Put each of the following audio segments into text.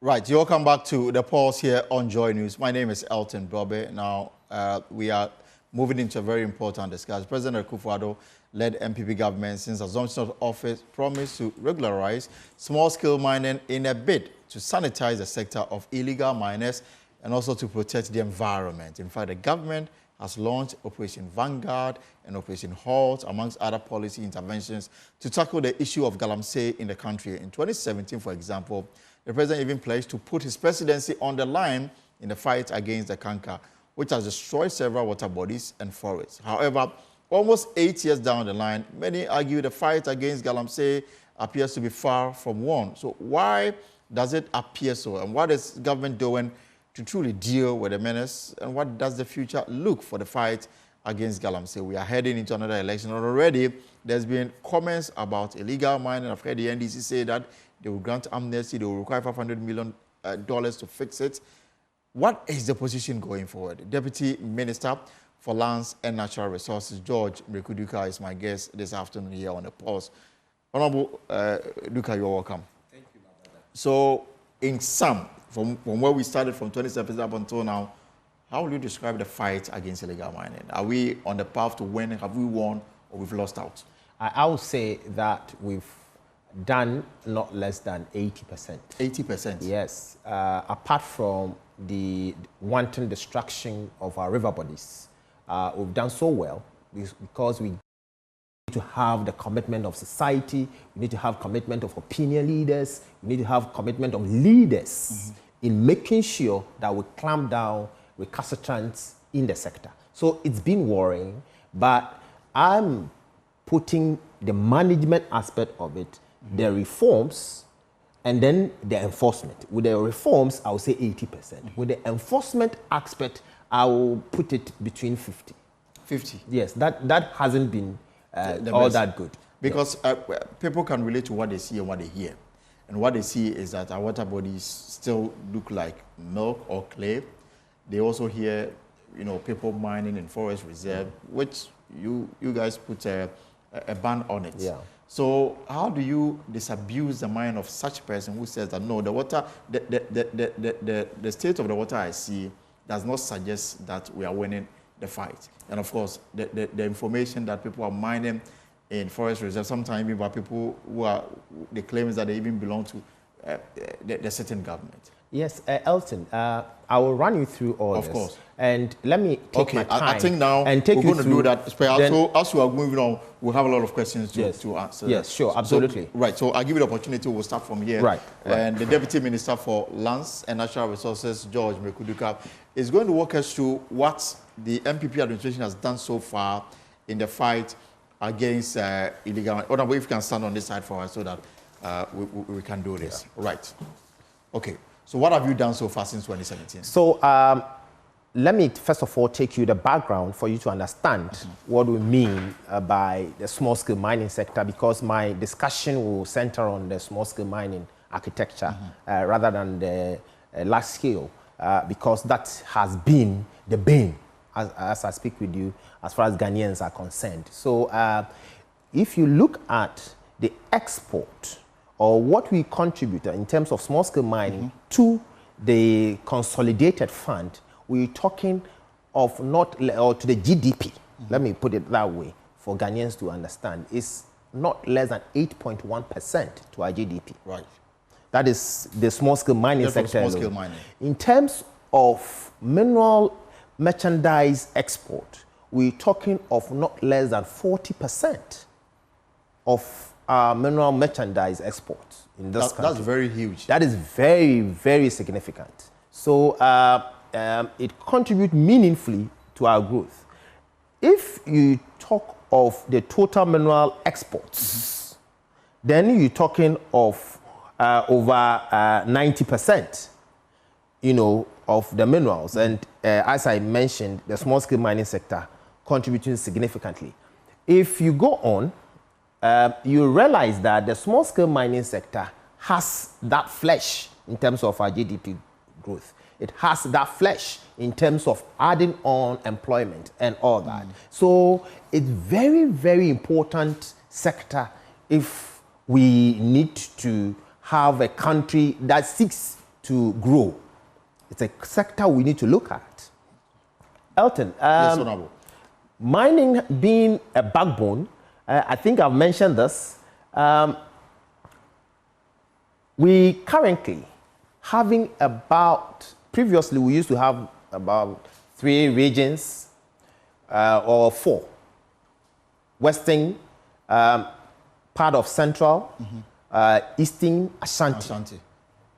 Right, you're welcome back to the pulse here on Joy News. My name is Elton Brobe. Now, we are moving into a very important discussion. President Akufo-Addo led MPP government since assumption of office promised to regularize small-scale mining in a bid to sanitize the sector of illegal miners and also to protect the environment. In fact, the government has launched Operation Vanguard and Operation Halt, amongst other policy interventions, to tackle the issue of galamsey in the country. In 2017, for example, the president even pledged to put his presidency on the line in the fight against the canker, which has destroyed several water bodies and forests. However, almost 8 years down the line, many argue the fight against galamsey appears to be far from won. So why does it appear so? And what is government doing to truly deal with the menace? And what does the future look for the fight against galamsey? We are heading into another election, and already there's been comments about illegal mining. I've heard the NDC say that they will grant amnesty, they will require $500 million to fix it. What is the position going forward? Deputy Minister for Lands and Natural Resources, George Mreku Duka, is my guest this afternoon here on the pulse. Honorable Duka, you're welcome. Thank you, my brother. So, in sum, from where we started from 2017 up until now, how will you describe the fight against illegal mining? Are we on the path to win? Have we won or we've lost out? I would say that we've done not less than 80%. 80%? Yes. Apart from the wanton destruction of our river bodies, we've done so well because we need to have the commitment of society, we need to have commitment of opinion leaders, we need to have commitment of leaders in making sure that we clamp down recalcitrants in the sector. So it's been worrying, but I'm putting the management aspect of it, the reforms, and then the enforcement. With the reforms, I would say 80%. With the enforcement aspect, I will put it between 50. 50? Yes, that hasn't been all that good. Because people can relate to what they see and what they hear. And what they see is that our water bodies still look like milk or clay. They also hear, people mining in forest reserve, which you guys put a ban on it. Yeah. So how do you disabuse the mind of such a person who says that no, the water, the state of the water I see does not suggest that we are winning the fight? And of course, the information that people are mining in forest reserve, sometimes even by people who are, the claims that they even belong to the certain government. Yes, Elton, I will run you through all this. Of course. And let me take my time. I think now and take we're going to do that. So as we are moving on, we'll have a lot of questions to answer. Yes, sure, absolutely. So I'll give you the opportunity. We'll start from here. Right. And the Deputy Minister for Lands and Natural Resources, George Mreku Duka, is going to walk us through what the MPP administration has done so far in the fight against illegal mining. Or if you can stand on this side for us so that we can do this. Yeah. Right. Okay. So what have you done so far since 2017? So let me first of all take you the background for you to understand what we mean by the small-scale mining sector, because my discussion will center on the small-scale mining architecture rather than the large scale, because that has been the bane, as I speak with you, as far as Ghanaians are concerned. So if you look at the export or what we contribute in terms of small-scale mining to the consolidated fund, we're talking of or to the GDP, let me put it that way, for Ghanaians to understand, is not less than 8.1% to our GDP. Right. That is the small-scale mining sector. Small-scale mining. In terms of mineral merchandise export, we're talking of not less than 40% of mineral merchandise exports in this country. That's very huge. That is very, very significant. So it contributes meaningfully to our growth. If you talk of the total mineral exports, then you're talking of over 90%, of the minerals. And as I mentioned, the small-scale mining sector contributing significantly. If you go on, you realize that the small-scale mining sector has that flesh in terms of our GDP growth. It has that flesh in terms of adding on employment and all that. So it's very, very important sector if we need to have a country that seeks to grow. It's a sector we need to look at. Elton, Yes, Honorable. mining being a backbone, I think I've mentioned this. We currently having about, previously we used to have about 3 regions or 4. Western, part of Central, Eastern, Ashanti.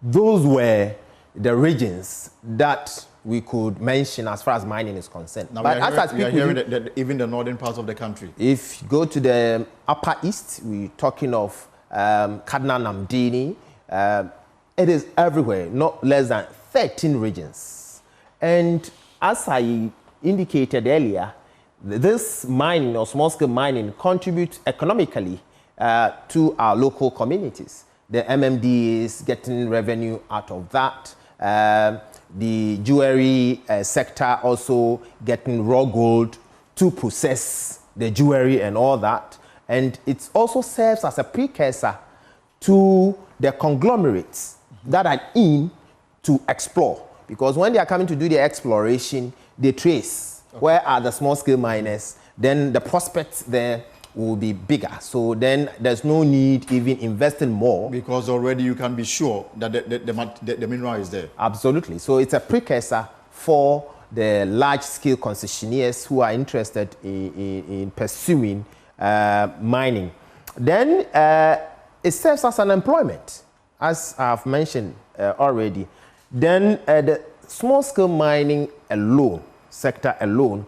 Those were the regions that we could mention as far as mining is concerned. Now But we are hearing that even the northern parts of the country. if you go to the Upper East, we're talking of Kaduna Namdini. It is everywhere, not less than 13 regions. And as I indicated earlier, this mining or small-scale mining contributes economically to our local communities. The MMD is getting revenue out of that. The jewelry sector also getting raw gold to process the jewelry and all that. And it also serves as a precursor to the conglomerates that are in to explore. Because when they are coming to do the exploration, they trace where are the small-scale miners, then the prospects there will be bigger. So then there's no need even investing more. Because already you can be sure that the mineral is there. Absolutely. So it's a precursor for the large-scale concessionaires who are interested in pursuing mining. Then it serves as an employment, as I've mentioned already. Then the small-scale mining alone, sector alone,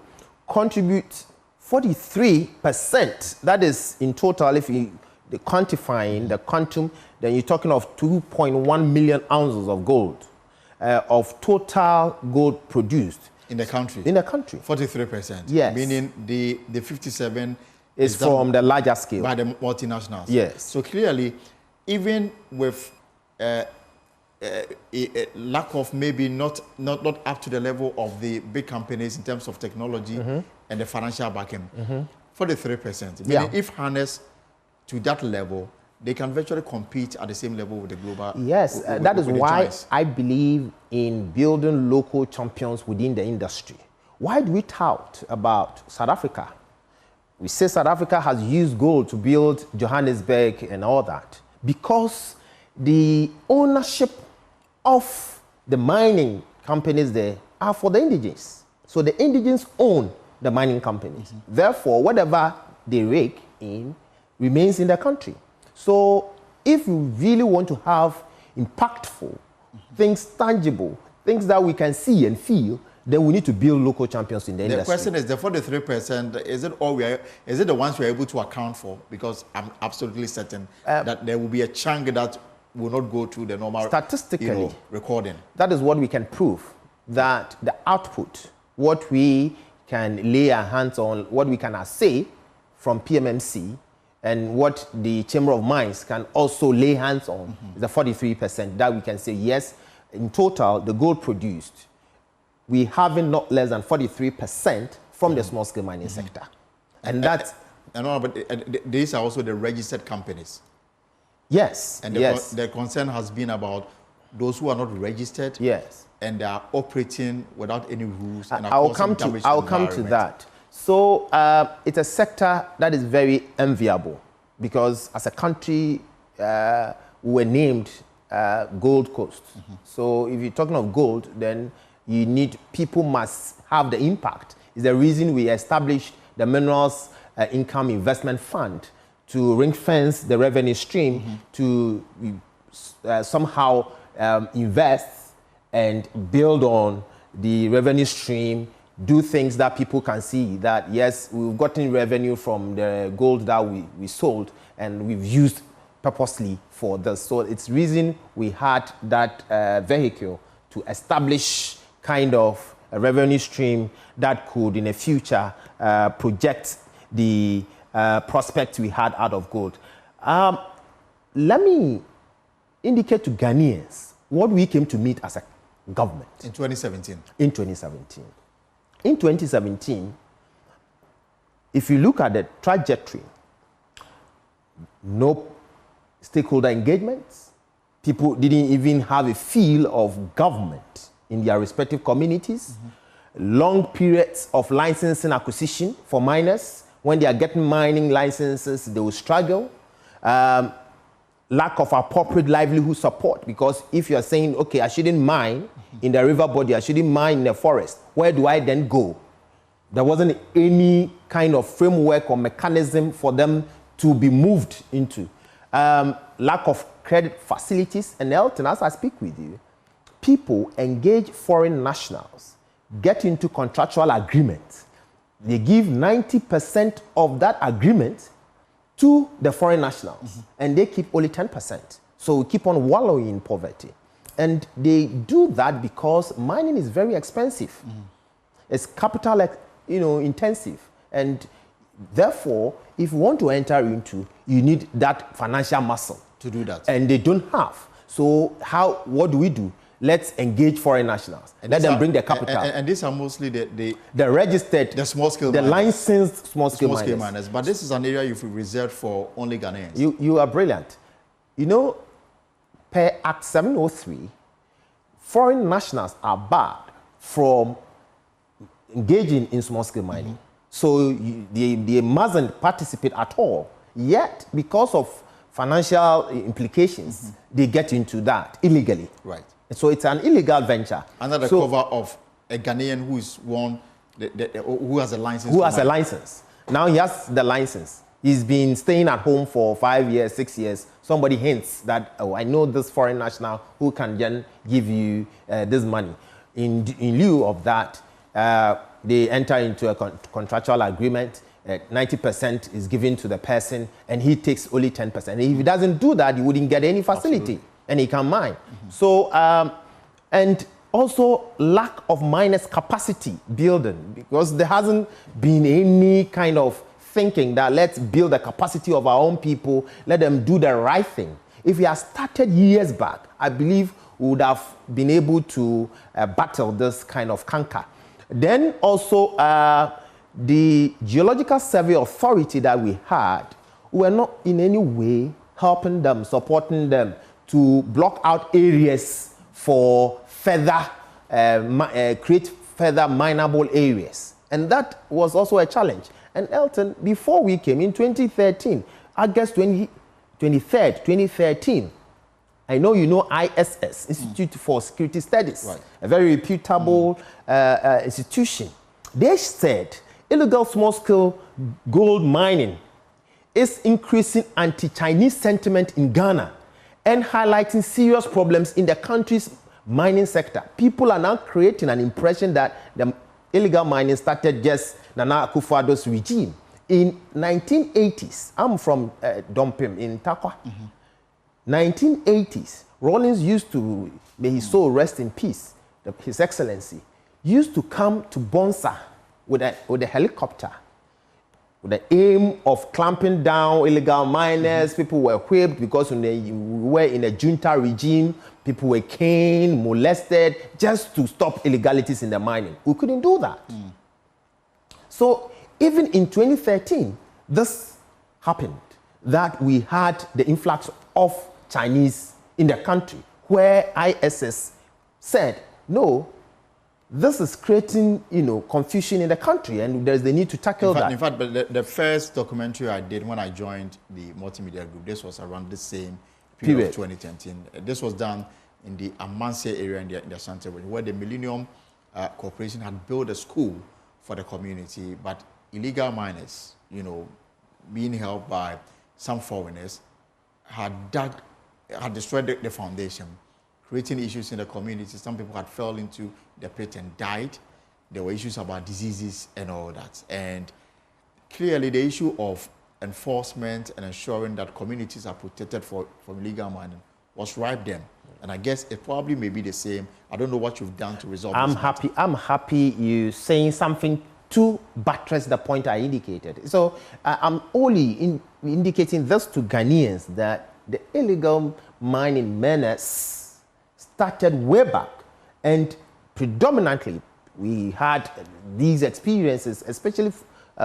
contributes 43%. That is in total, if you quantifying the quantum, then you're talking of 2.1 million ounces of gold, of total gold produced. In the country? In the country. 43%? Yes. Meaning the 57 is from the larger scale. By the multinationals? Yes. So clearly, even with a lack of maybe not up to the level of the big companies in terms of technology and the financial backing, 43%. Meaning if harnessed to that level, they can virtually compete at the same level with the global. Yes, that is why I believe in building local champions within the industry. Why do we tout about South Africa? We say South Africa has used gold to build Johannesburg and all that because the ownership of the mining companies there are for the indigenes. So the indigenes own the mining companies. Therefore, whatever they rake in remains in the country. So if we really want to have impactful, things tangible, things that we can see and feel, then we need to build local champions in the industry. The question is, the 43%, is it the ones we are able to account for? Because I'm absolutely certain that there will be a chunk that will not go through the normal statistically recording. That is what we can prove, that the output, what we can lay our hands on, what we can assay from PMMC, and what the Chamber of Mines can also lay hands on is the 43% that we can say, yes, in total, the gold produced, we having not less than 43% from the small-scale mining sector. And that's... but these are also the registered companies. Yes, and the concern has been about those who are not registered. Yes. And they are operating without any rules. And I'll come to that. So it's a sector that is very enviable because as a country, we were named Gold Coast. So if you're talking of gold, then you need, people must have the impact. It's the reason we established the Minerals Income Investment Fund to ring fence the revenue stream to somehow invest and build on the revenue stream, do things that people can see that, yes, we've gotten revenue from the gold that we sold and we've used purposely for this. So it's reason we had that vehicle to establish kind of a revenue stream that could in the future project the prospect we had out of gold. Let me indicate to Ghanaians what we came to meet as a government. In 2017? In 2017. In 2017, if you look at the trajectory, no stakeholder engagements, People didn't even have a feel of government in their respective communities. Long periods of licensing acquisition for miners. When they are getting mining licenses, they will struggle. Lack of appropriate livelihood support, because if you are saying, okay, I shouldn't mine in the river body, I shouldn't mine in the forest, where do I then go? There wasn't any kind of framework or mechanism for them to be moved into. Lack of credit facilities. And Elton, as I speak with you, people engage foreign nationals, get into contractual agreements. They give 90% of that agreement to the foreign nationals, and they keep only 10%. So we keep on wallowing in poverty. And they do that because mining is very expensive. It's capital, intensive. And therefore, if you want to enter into, you need that financial muscle to do that. And they don't have. So what do we do? Let's engage foreign nationals. And let them bring the capital. And these are mostly the registered, the small-scale the miners. licensed small-scale miners. But this is an area you've reserved for only Ghanaians. You are brilliant. Per Act 703, foreign nationals are barred from engaging in small-scale mining. So they mustn't participate at all. Yet, because of financial implications, they get into that illegally. Right. So it's an illegal venture. Under the cover of a Ghanaian who is who has a license. Who has a license. Now he has the license. He's been staying at home for 5 years, 6 years. Somebody hints that, oh, I know this foreign national who can then give you this money. In lieu of that, they enter into a contractual agreement. 90% is given to the person, and he takes only 10%. And if he doesn't do that, he wouldn't get any facility. Absolutely. And he can mine. So, and also lack of miners' capacity building, because there hasn't been any kind of thinking that let's build the capacity of our own people, let them do the right thing. If we had started years back, I believe we would have been able to battle this kind of canker. Then also, the Geological Survey Authority that we had were not in any way helping them, supporting them to block out areas for further, create further mineable areas. And that was also a challenge. And Elton, before we came in 2013, August 23rd, 2013, I know you know ISS, Institute for Security Studies, right. A very reputable institution. They said illegal small-scale gold mining is increasing anti-Chinese sentiment in Ghana and highlighting serious problems in the country's mining sector. People are now creating an impression that the illegal mining started just Nana Akufo-Addo's regime. In 1980s, I'm from Dompim in Takwa. 1980s, Rawlings used to, may his soul rest in peace, His Excellency, used to come to Bonsa with a helicopter, with the aim of clamping down illegal miners. People were whipped because we were in a junta regime. People were caned, molested, just to stop illegalities in the mining. We couldn't do that. So even in 2013, this happened, that we had the influx of Chinese in the country, where ISS said, no, this is creating, confusion in the country, and there's the need to tackle that. In fact, but the first documentary I did when I joined the multimedia group, this was around the same period of 2013. This was done in the Amansia area in the Ashanti region, where the Millennium Corporation had built a school for the community, but illegal miners, being helped by some foreigners, had destroyed the foundation, creating issues in the community. Some people had fell into the pit and died. There were issues about diseases and all that. And clearly the issue of enforcement and ensuring that communities are protected from illegal mining was ripe then. And I guess it probably may be the same. I don't know what you've done to resolve this. I'm happy you saying something to buttress the point I indicated. So I'm only indicating this to Ghanaians, that the illegal mining menace started way back, and predominantly we had these experiences, especially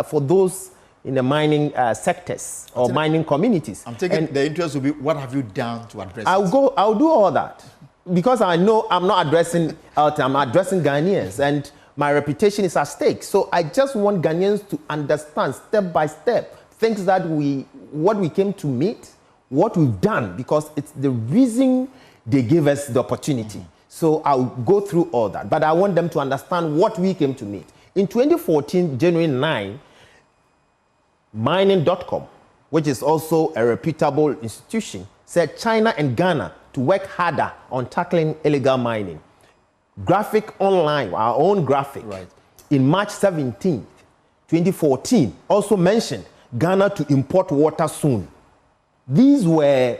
for those in the mining sectors or mining communities. I'm taking the interest will be what have you done to address it? I'll do all that because I know I'm not addressing I'm addressing Ghanaians and my reputation is at stake. So I just want Ghanaians to understand step by step things that what we came to meet, what we've done, because it's the reason they gave us the opportunity. So I'll go through all that, but I want them to understand what we came to meet. In 2014, January 9, Mining.com, which is also a reputable institution, said China and Ghana to work harder on tackling illegal mining. Graphic Online, our own graphic, in March 17, 2014, also mentioned Ghana to import water soon. These were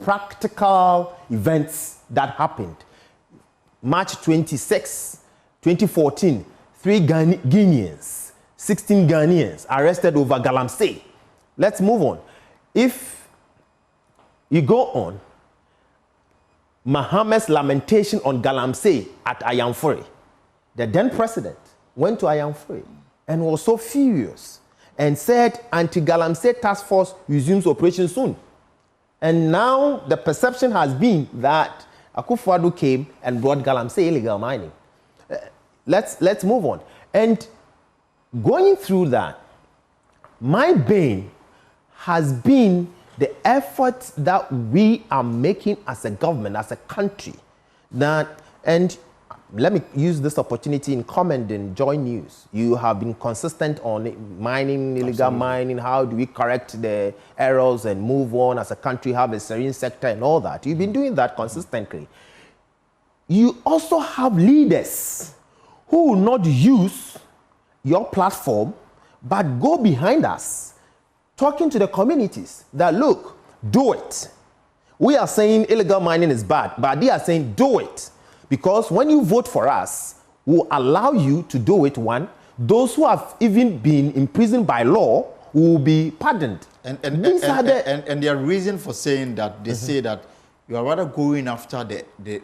practical events that happened. March 26, 2014, 3 Guineans, 16 Ghanaians arrested over Galamsey. Let's move on. If you go on, Mohammed's lamentation on Galamsey at Ayamfuri. The then president went to Ayamfuri and was so furious and said anti-Galamsey task force resumes operation soon. And now the perception has been that Akufo-Addo came and brought Galamsey illegal mining. Let's move on. And going through that, my bane has been the efforts that we are making as a government, as a country. And let me use this opportunity in commending Joy News. You have been consistent on mining, illegal mining. How do we correct the errors and move on as a country, have a serene sector and all that. You've been doing that consistently. You also have leaders who will not use your platform, but go behind us, talking to the communities that, look, do it. We are saying illegal mining is bad, but they are saying do it. Because when you vote for us, we'll allow you to do it, one. Those who have even been imprisoned by law will be pardoned. And their reason for saying that, they say that you are rather going after the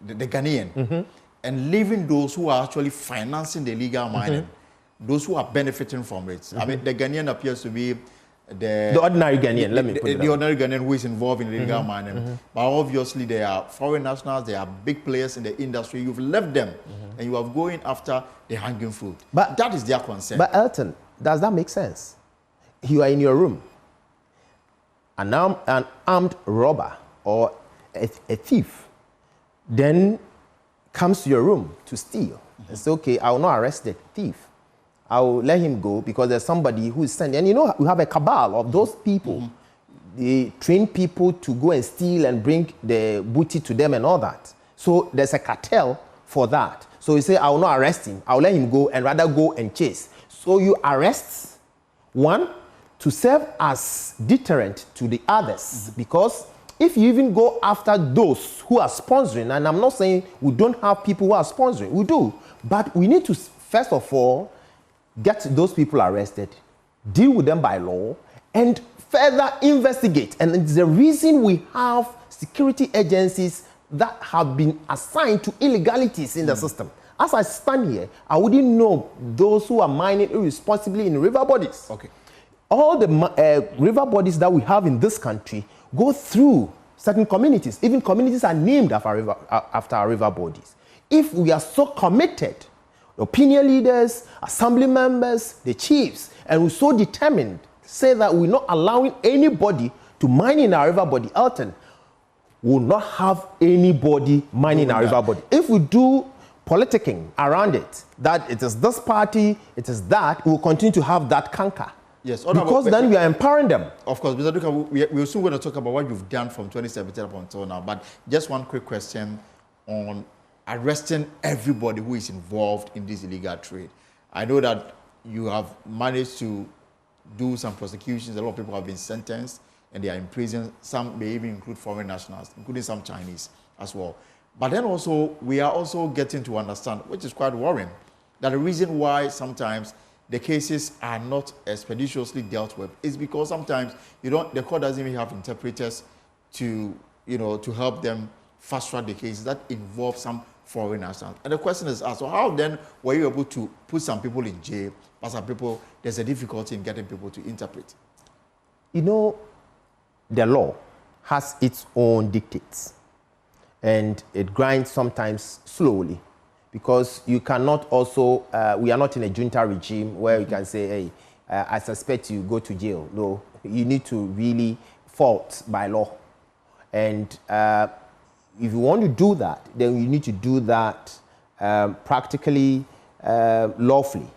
Ghanaian and leaving those who are actually financing the illegal mining, those who are benefiting from it. I mean, the Ghanaian appears to be the ordinary Ghanaian, let me put it the ordinary Ghanaian who is involved in illegal mining. But obviously, they are foreign nationals, they are big players in the industry. You've left them and you are going after the hanging fruit. But that is their concern. But Elton, does that make sense? You are in your room. An armed robber or a thief then comes to your room to steal. It's okay, I will not arrest the thief. I will let him go because there's somebody who is sending. And you know, we have a cabal of those people. They train people to go and steal and bring the booty to them and all that. So there's a cartel for that. So you say, I will not arrest him. I will let him go and rather go and chase. So you arrest one to serve as deterrent to the others. Because if you even go after those who are sponsoring, and I'm not saying we don't have people who are sponsoring, we do. But we need to, first of all, get those people arrested, deal with them by law, and further investigate. And it's the reason we have security agencies that have been assigned to illegalities in the system. As I stand here, I wouldn't know those who are mining irresponsibly in river bodies. Okay. All the river bodies that we have in this country go through certain communities. Even communities are named after our river bodies. If we are so committed, opinion leaders, assembly members, the chiefs, and we're so determined to say that we're not allowing anybody to mine in our river body, Elton will not have anybody mining our river body. If we do politicking around it, that it is this party, it is that, we'll continue to have that canker. Yes, because then we are empowering them. Of course, Mr. Duka, we're soon going to talk about what you've done from 2017 up until now. But just one quick question on arresting everybody who is involved in this illegal trade. I know that you have managed to do some prosecutions. A lot of people have been sentenced and they are in prison. Some may even include foreign nationals, including some Chinese as well. But then also, we are also getting to understand, which is quite worrying, that the reason why sometimes the cases are not expeditiously dealt with is because sometimes the court doesn't even have interpreters to help them fast track the cases that involve some foreign nationals. And the question is asked, so how then were you able to put some people in jail, but some people, there's a difficulty in getting people to interpret? You know, the law has its own dictates, and it grinds sometimes slowly, because you cannot also, we are not in a junta regime where you can say, hey, I suspect you, go to jail. No, you need to really fault by law. And if you want to do that, then you need to do that practically lawfully.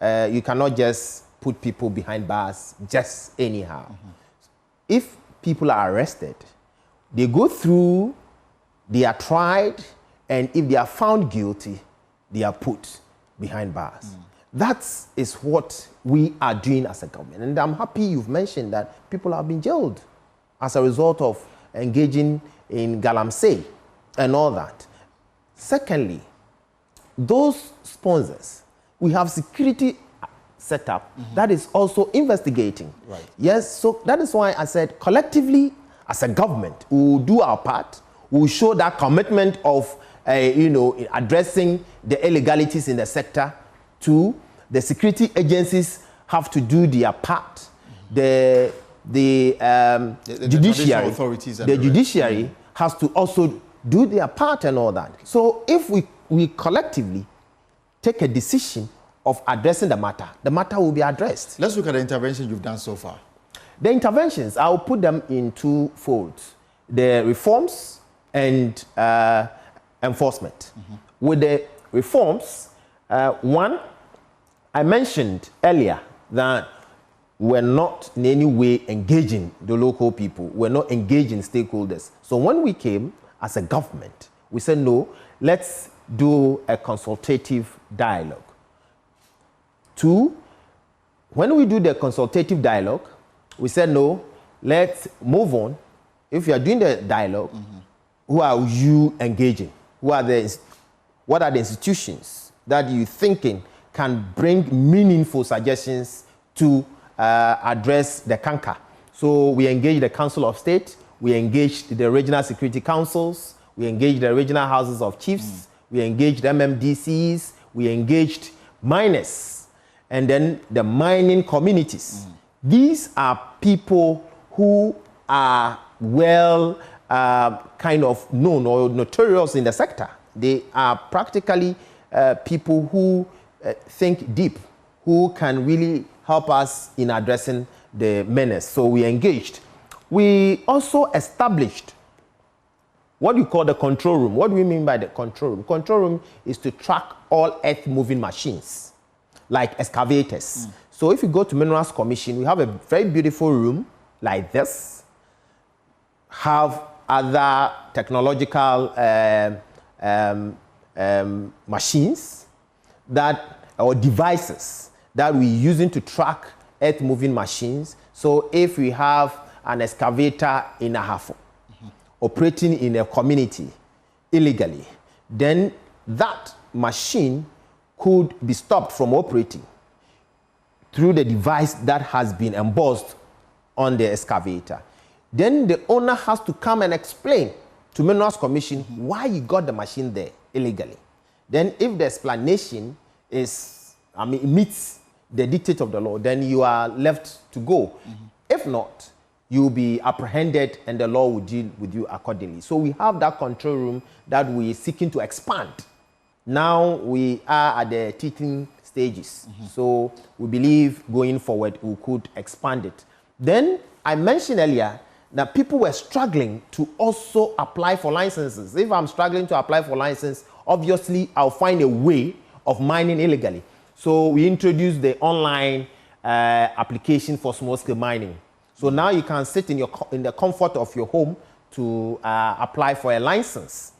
You cannot just put people behind bars just anyhow. If people are arrested, they go through, they are tried, and if they are found guilty, they are put behind bars. That is what we are doing as a government. And I'm happy you've mentioned that people have been jailed as a result of engaging in galamsey and all that. Secondly, those sponsors, we have security set up that is also investigating. Right. Yes, so that is why I said collectively as a government, we will do our part. We will show that commitment of addressing the illegalities in the sector. Two, the security agencies have to do their part. The judiciary, authorities the judiciary has to also do their part and all that. So if we collectively take a decision of addressing the matter will be addressed. Let's look at the intervention you've done so far. The interventions, I'll put them in two folds. The reforms and enforcement. With the reforms, one, I mentioned earlier that we're not in any way engaging the local people. We're not engaging stakeholders. So when we came as a government, we said, no, let's do a consultative dialogue. Two, when we do the consultative dialogue, we said, no, let's move on. If you are doing the dialogue, who are you engaging? What are the institutions that you thinking can bring meaningful suggestions to address the canker? So we engaged the Council of State, we engaged the regional security councils, we engaged the regional houses of chiefs, we engaged MMDCs, we engaged miners, and then the mining communities. These are people who are well kind of known or notorious in the sector. They are practically people who think deep, who can really help us in addressing the menace. So we engaged. We also established what we call the control room. What do we mean by the control room? Control room is to track all earth-moving machines, like excavators. So if you go to Minerals Commission, we have a very beautiful room like this, have other technological machines or devices that we're using to track earth-moving machines. So if we have an excavator in Ahafo operating in a community illegally, then that machine could be stopped from operating through the device that has been embossed on the excavator. Then the owner has to come and explain to Minerals Commission why you got the machine there illegally. Then if the explanation meets the dictate of the law, then you are left to go. If not, you'll be apprehended and the law will deal with you accordingly. So we have that control room that we're seeking to expand. Now we are at the teething stages. So we believe going forward we could expand it. Then I mentioned earlier that people were struggling to also apply for licenses. If I'm struggling to apply for license, obviously I'll find a way of mining illegally. So we introduced the online application for small-scale mining. So now you can sit in the comfort of your home to apply for a license.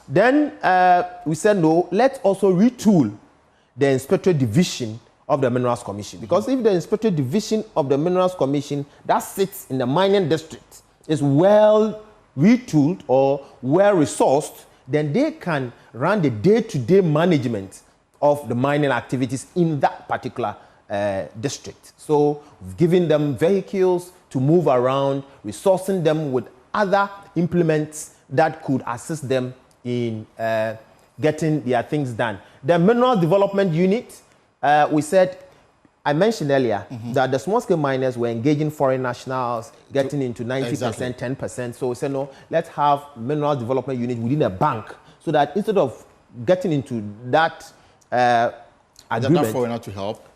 Then we said, no, let's also retool the Inspectorate Division of the Minerals Commission. Because if the Inspectorate Division of the Minerals Commission that sits in the mining district is well retooled or well resourced, then they can run the day-to-day management of the mining activities in that particular district. So we've given them vehicles to move around, resourcing them with other implements that could assist them in getting their things done. The Mineral Development Unit, we said, I mentioned earlier that the small-scale miners were engaging foreign nationals, getting into 90%, Exactly. 10%. So we said, no, let's have Mineral Development Unit within a bank so that instead of getting into that agreement, That foreigner to help.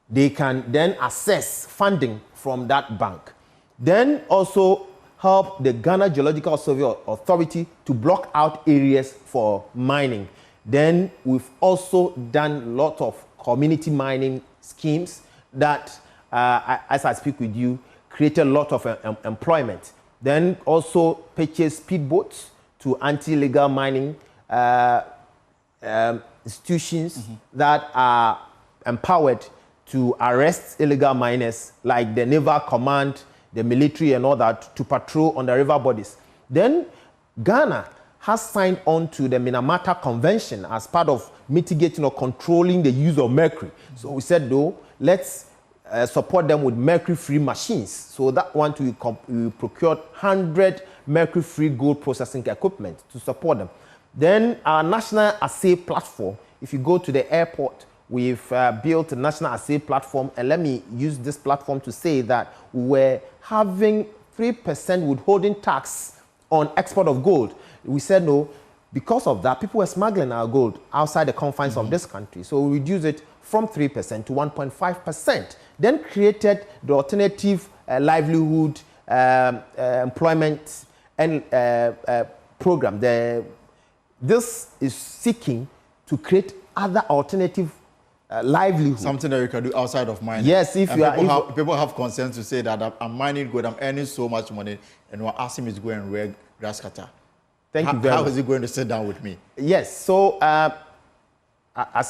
they can then access funding from that bank. Then also help the Ghana Geological Survey Authority to block out areas for mining. Then we've also done a lot of community mining schemes that, as I speak with you, created a lot of employment. Then also purchase speedboats to anti-illegal mining institutions that are empowered to arrest illegal miners, like the Naval Command, the military and all that, to patrol on the river bodies. Then Ghana has signed on to the Minamata Convention as part of mitigating or controlling the use of mercury. So we said, though, let's support them with mercury-free machines. So that one, we procured 100 mercury-free gold processing equipment to support them. Then our National Assay Platform, if you go to the airport, we've built a National Assay Platform, and let me use this platform to say that we're having 3% withholding tax on export of gold. We said no, because of that, people were smuggling our gold outside the confines of this country. So we reduced it from 3% to 1.5%. Then created the alternative livelihood employment and program. This is seeking to create other alternative livelihood. Something that you can do outside of mining. Yes, if and you are... people have concerns to say that I'm mining gold, I'm earning so much money, and we're asking me to go and wear grass cutter. Thank you very much. How is he going to sit down with me? Yes, so as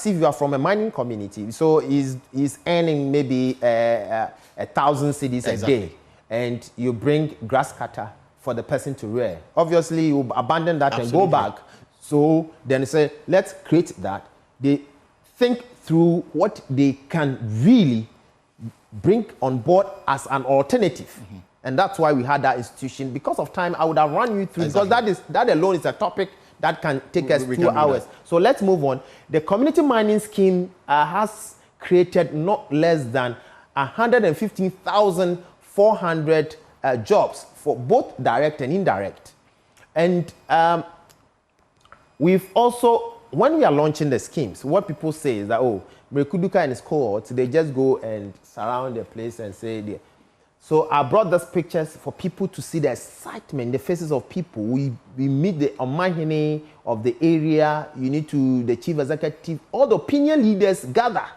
if you are from a mining community, so he's earning maybe 1,000 cedis a day, and you bring grass cutter for the person to wear. Obviously, you abandon that and go back. So then you say, let's create that. They think through what they can really bring on board as an alternative. And that's why we had that institution. Because of time, I would have run you through, because that alone is a topic that can take us 2 hours. So let's move on. The community mining scheme has created not less than 115,400 jobs for both direct and indirect. And we've also, when we are launching the schemes, what people say is that, oh, Miracle Duka and his cohorts, they just go and surround the place and say, so I brought these pictures for people to see the excitement, the faces of people. We meet the Omahene of the area, the chief executive, all the opinion leaders gather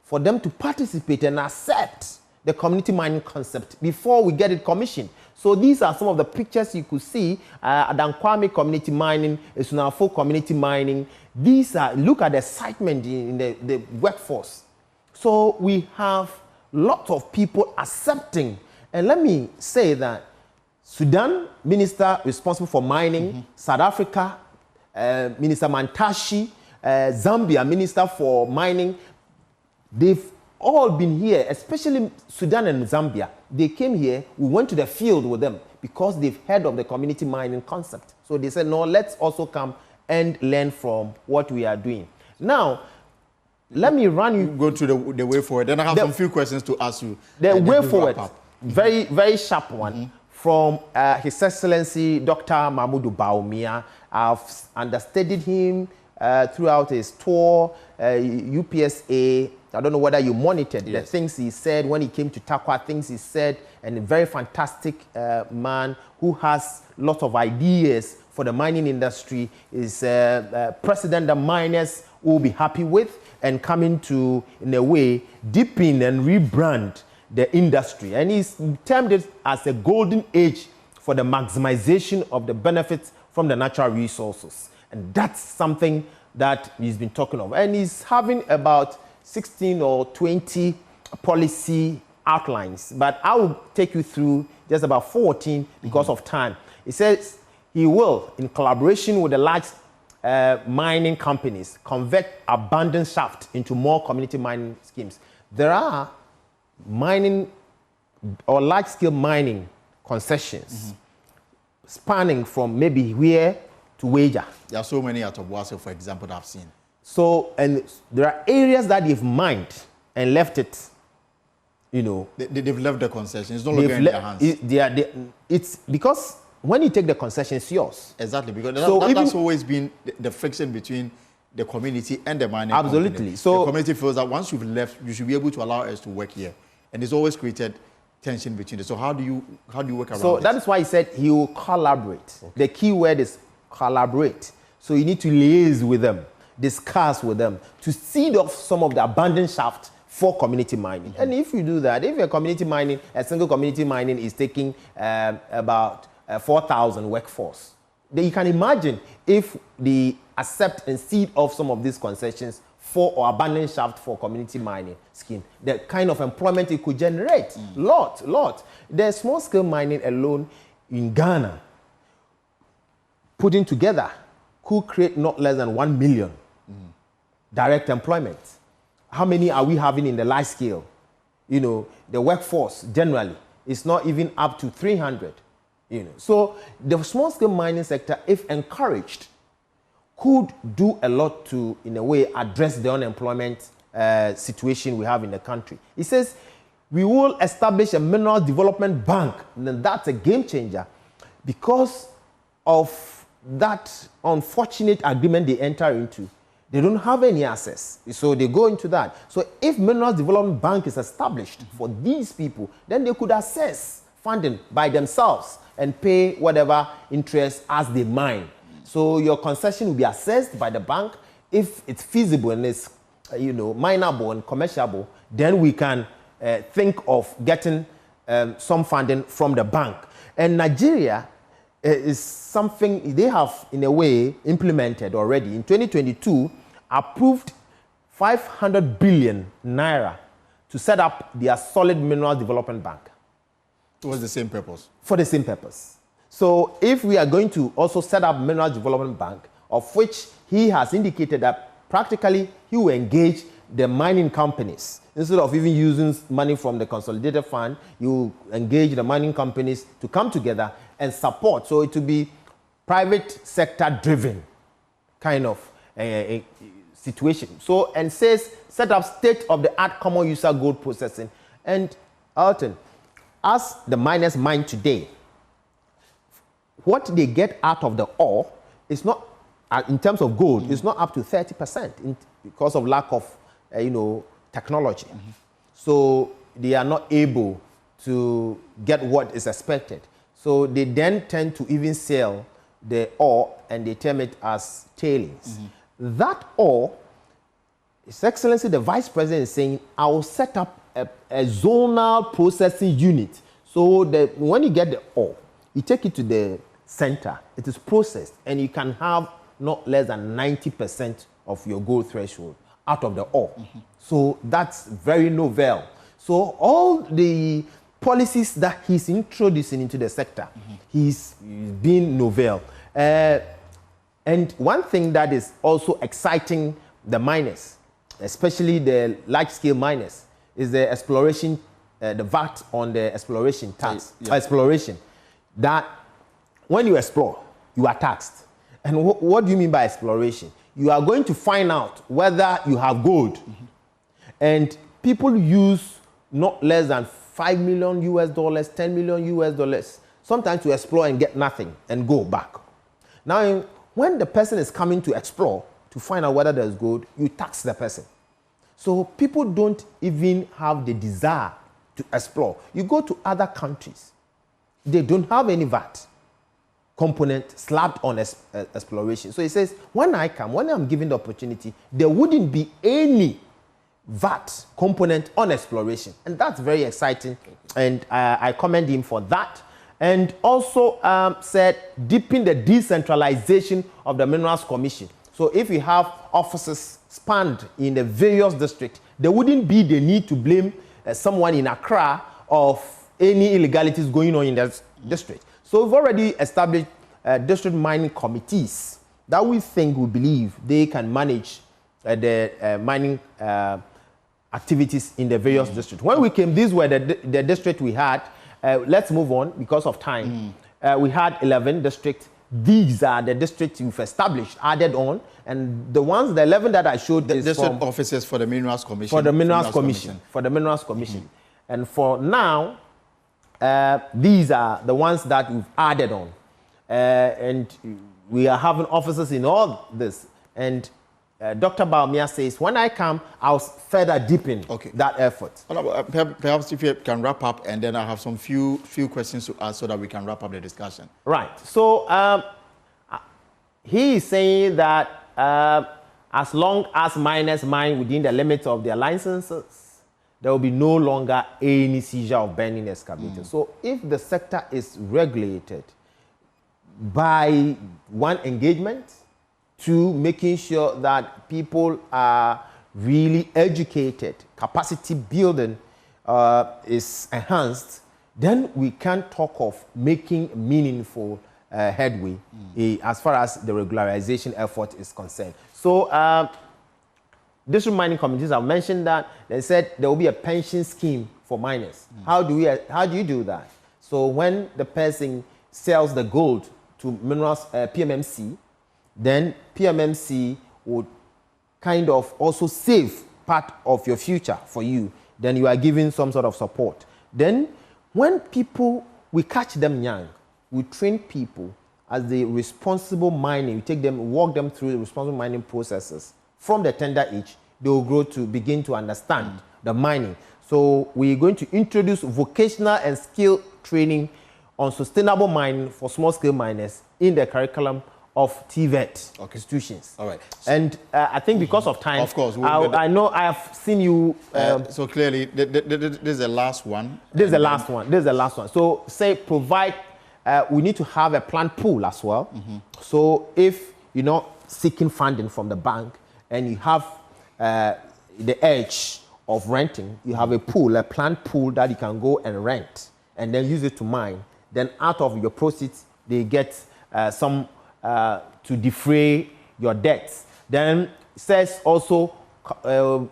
for them to participate and accept the community mining concept before we get it commissioned. So these are some of the pictures you could see. Adankwame community mining, Esunafo community mining. These are, look at the excitement in the workforce. So we have lots of people accepting. And let me say that Sudan, minister responsible for mining, South Africa, Minister Mantashi, Zambia, minister for mining, they've all been here, especially Sudan and Zambia. They came here, we went to the field with them because they've heard of the community mining concept. So they said, no, let's also come and learn from what we are doing. Now, let me run you... Go to the way forward. Then I have some few questions to ask you. The way forward, very, very sharp one, from His Excellency Dr. Mahmoud Bawumia. I've understudied him throughout his tour, UPSA. I don't know whether you monitored the things he said when he came to Takwa, things he said, and a very fantastic man who has lots of ideas for the mining industry, is president the miners will be happy with, and coming to, in a way, deepen and rebrand the industry. And he's termed it as a golden age for the maximization of the benefits from the natural resources. And that's something that he's been talking of. And he's having about 16 or 20 policy outlines, but I will take you through just about 14 because of time. He says he will, in collaboration with the large mining companies, convert abandoned shaft into more community mining schemes. There are mining or large-scale mining concessions spanning from maybe here to wager. There are so many at Obuasi, for example, that I've seen. So, and there are areas that they've mined and left it, you know. They've left the concession. It's no longer in their hands. It's because when you take the concession, it's yours. Exactly, because that's always been the friction between the community and the mining company. Absolutely. So the community feels that once you've left, you should be able to allow us to work here. And it's always created tension between them. So how do you work around it? So that is why he said he will collaborate. Okay. The key word is collaborate. So you need to liaise with them, discuss with them to seed off some of the abandoned shaft for community mining. And if you do that, if a community mining, a single community mining is taking about 4,000 workforce, then you can imagine if they accept and seed off some of these concessions for or abandoned shaft for community mining scheme, the kind of employment it could generate. Lot. The small scale mining alone in Ghana, putting together, could create not less than 1 million direct employment. How many are we having in the large scale? You know, the workforce generally is not even up to 300. You know, so the small scale mining sector, if encouraged, could do a lot to, in a way, address the unemployment situation we have in the country. It says we will establish a mineral development bank. And then that's a game changer because of that unfortunate agreement they enter into. They don't have any access, so they go into that. So if mineral development bank is established for these people, then they could access funding by themselves and pay whatever interest as they mine. So your concession will be assessed by the bank. If it's feasible and it's, mineable and commerciable, then we can think of getting some funding from the bank. And Nigeria is something they have, in a way, implemented already. In 2022, approved 500 billion naira to set up their solid mineral development bank. Towards the same purpose? For the same purpose. So if we are going to also set up mineral development bank, of which he has indicated that practically he will engage the mining companies. Instead of even using money from the consolidated fund, you engage the mining companies to come together and support. So it will be private sector driven kind of a situation. So, and says set up state-of-the-art common user gold processing. And Alton, as the miners mine today, what they get out of the ore is not, in terms of gold, is not up to 30% because of lack of, technology. So they are not able to get what is expected. So they then tend to even sell the ore and they term it as tailings. That ore, His Excellency the Vice President is saying, I will set up a zonal processing unit. So that when you get the ore, you take it to the center, it is processed, and you can have not less than 90% of your gold threshold out of the ore. So that's very novel. So all the policies that he's introducing into the sector, he's being novel. And one thing that is also exciting the miners, especially the large-scale miners, is the exploration, the VAT on the exploration tax. Exploration. That when you explore, you are taxed. And what do you mean by exploration? You are going to find out whether you have gold. And people use not less than $5 million US, $10 million US, sometimes to explore and get nothing and go back. Now, when the person is coming to explore to find out whether there's gold, you tax the person. So people don't even have the desire to explore. You go to other countries, they don't have any VAT component slapped on exploration. So he says, when I'm given the opportunity, there wouldn't be any VAT component on exploration. And that's very exciting. And I commend him for that. And also said, deepen the decentralization of the Minerals Commission. So if you have offices spanned in the various districts, there wouldn't be the need to blame someone in Accra of any illegalities going on in that district. So we've already established district mining committees that we believe they can manage the mining activities in the various districts. When we came, these were the district we had. Let's move on because of time. We had 11 districts these are the districts you've established, added on, and the ones, the 11 that I showed, The is district from, officers for the Minerals Commission. for the Minerals Commission. For the Minerals Commission. And for now, these are the ones that we've added on. And we are having officers in all this. And Dr. Bawumia says, when I come, I'll further deepen that effort. Perhaps if you can wrap up, and then I have some few questions to ask so that we can wrap up the discussion. Right. So he is saying that as long as miners mine within the limits of their licenses, there will be no longer any seizure of burning excavators. So if the sector is regulated by one, engagement, two, making sure that people are really educated, capacity building is enhanced, then we can talk of making meaningful headway as far as the regularization effort is concerned. So district mining committees have mentioned that. They said there will be a pension scheme for miners. How do you do that? So when the person sells the gold to minerals PMMC, then PMMC would kind of also save part of your future for you. Then you are giving some sort of support. Then when we catch them young, we train people as the responsible mining. We take them, walk them through the responsible mining processes. From the tender age, they will grow to begin to understand the mining. So we're going to introduce vocational and skill training on sustainable mining for small-scale miners in the curriculum of TVET institutions. All right. And I think because of time, of course, I know I have seen you. So clearly, this is the last one. This is the last one. This is the last one. So say provide. We need to have a planned pool as well. So if you're not seeking funding from the bank and you have the edge of renting, you have a pool, a planned pool that you can go and rent and then use it to mine. Then out of your proceeds, they get some to defray your debts. Then it says also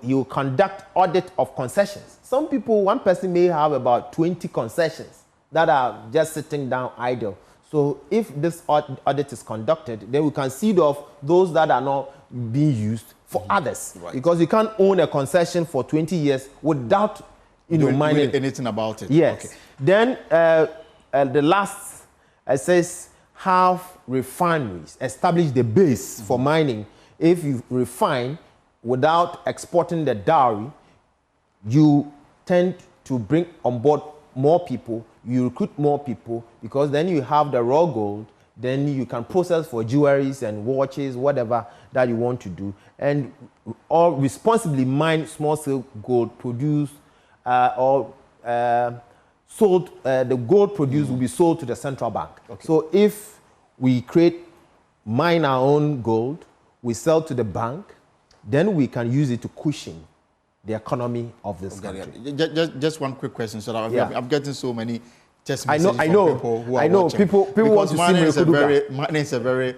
you conduct audit of concessions. Some people, one person may have about 20 concessions that are just sitting down idle. So if this audit is conducted, then we can see those that are not being used for others. Right. Because you can't own a concession for 20 years without mining anything about it. Yes. Okay. Then the last says have refineries, establish the base for mining. If you refine without exporting the dowry, you tend to bring on board more people, you recruit more people, because then you have the raw gold, then you can process for jewelries and watches, whatever that you want to do, and or responsibly mine small-scale gold produced or sold. The gold produced will be sold to the central bank. Okay. So if we mine our own gold, we sell to the bank, then we can use it to cushion the economy of this country. Just one quick question. So I'm getting so many text messages from people who are watching. People want to see mining is a very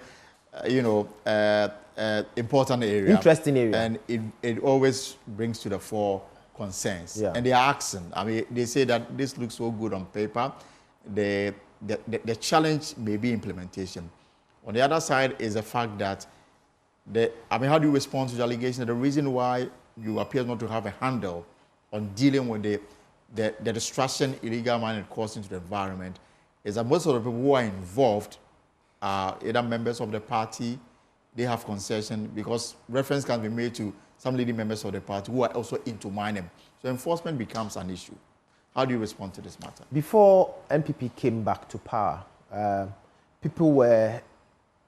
important area. Interesting area. And it always brings to the fore concerns. Yeah. And they are asking. I mean, they say that this looks so good on paper. The challenge may be implementation. On the other side is the fact that how do you respond to the allegation? The reason why you appear not to have a handle on dealing with the destruction illegal mining causing to the environment is that most of the people who are involved are either members of the party, they have concession, because reference can be made to some leading members of the party who are also into mining. So enforcement becomes an issue. How do you respond to this matter? Before MPP came back to power, people were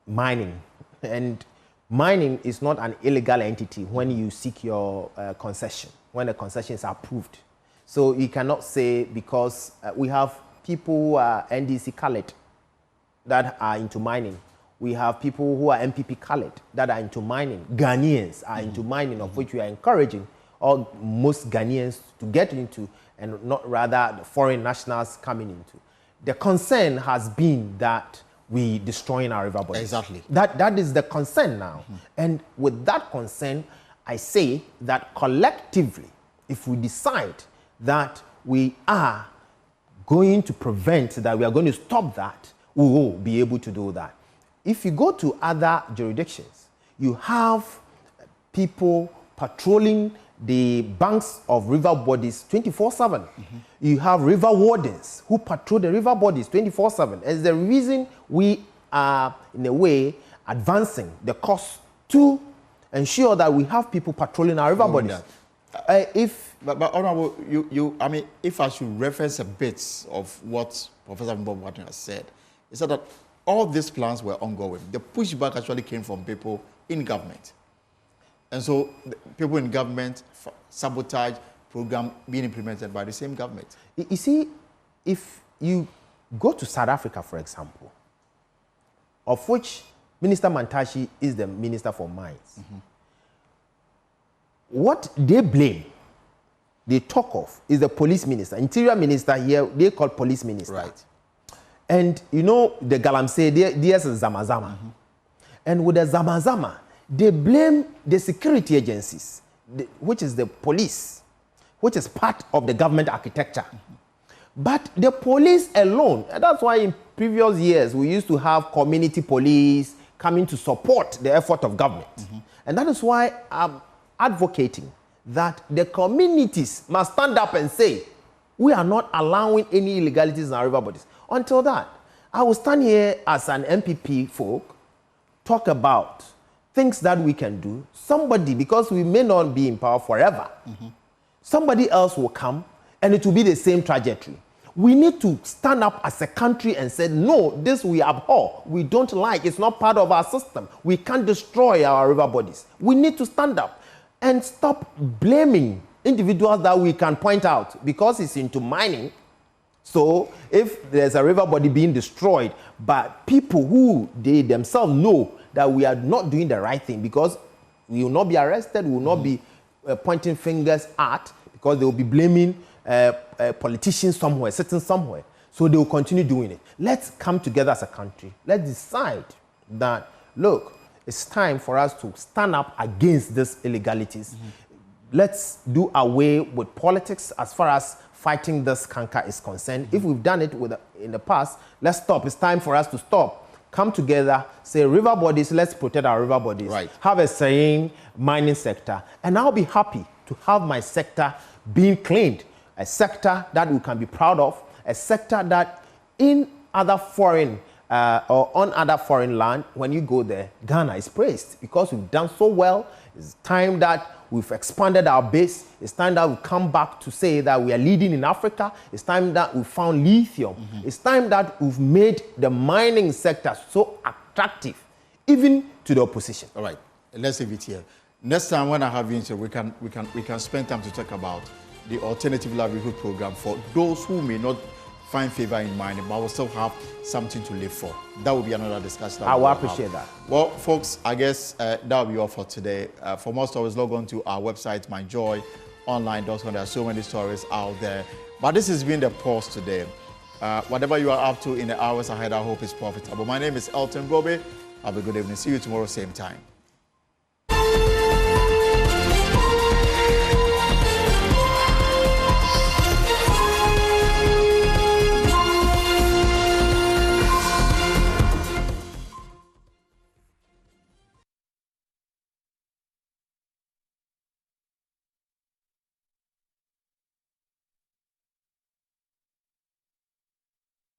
mining, and mining is not an illegal entity when you seek your concession, when the concession is approved. So you cannot say, because we have people who are NDC colored that are into mining. We have people who are MPP colored that are into mining. Ghanaians are into mining, of which we are encouraging most Ghanaians to get into, and not rather the foreign nationals coming into. The concern has been that we destroying our river bodies. Exactly. That is the concern now. And with that concern, I say that collectively, if we decide that we are going to prevent, that we are going to stop that, we will be able to do that. if you go to other jurisdictions, you have people patrolling the banks of river bodies 24/7. You have river wardens who patrol the river bodies 24/7. It's the reason we are, in a way, advancing the cost to ensure that we have people patrolling our river bodies. But Honorable, I mean, if I should reference a bit of what Professor Bob Martin has said, he said that all these plans were ongoing. The pushback actually came from people in government. And so people in government sabotage program being implemented by the same government. You see, if you go to South Africa, for example, of which Minister Mantashe is the Minister for Mines, what they blame, they talk of, is the police minister. Interior minister here, they call police minister. Right. And you know, the Galamsey, there's Zamazama. And with the Zamazama, they blame the security agencies, which is the police, which is part of the government architecture. But the police alone, and that's why in previous years we used to have community police coming to support the effort of government. And that is why I'm advocating that the communities must stand up and say, we are not allowing any illegalities in our river bodies. Until that, I will stand here as an MPP folk, talk about things that we can do. Somebody, because we may not be in power forever, somebody else will come and it will be the same trajectory. We need to stand up as a country and say, no, this we abhor, we don't like, it's not part of our system. We can't destroy our river bodies. We need to stand up and stop blaming individuals that we can point out because it's into mining. So if there's a river body being destroyed, but people who they themselves know that we are not doing the right thing, because we will not be arrested, we will not be pointing fingers at, because they will be blaming politicians somewhere, sitting somewhere. So they will continue doing it. Let's come together as a country. Let's decide that, look, it's time for us to stand up against these illegalities. Let's do away with politics as far as fighting this canker is concerned. If we've done it in the past, let's stop. It's time for us to stop. Come together, say river bodies, let's protect our river bodies. Right. Have a saying, mining sector. And I'll be happy to have my sector being cleaned. A sector that we can be proud of. A sector that in other foreign or on other foreign land, when you go there, Ghana is praised because we've done so well. It's time that we've expanded our base. It's time that we come back to say that we are leading in Africa. It's time that we found lithium. It's time that we've made the mining sector so attractive, even to the opposition. All right, let's leave it here. Next time when I have you, so we can spend time to talk about the alternative livelihood program for those who may not find favor in mining, but will still have something to live for. That will be another discussion. I will appreciate that. Well, folks, I guess that will be all for today. For more stories, log on to our website, myjoyonline.com. There are so many stories out there. But this has been the pause today. Whatever you are up to in the hours ahead, I hope is profitable. My name is Elton Bobe. Have a good evening. See you tomorrow, same time.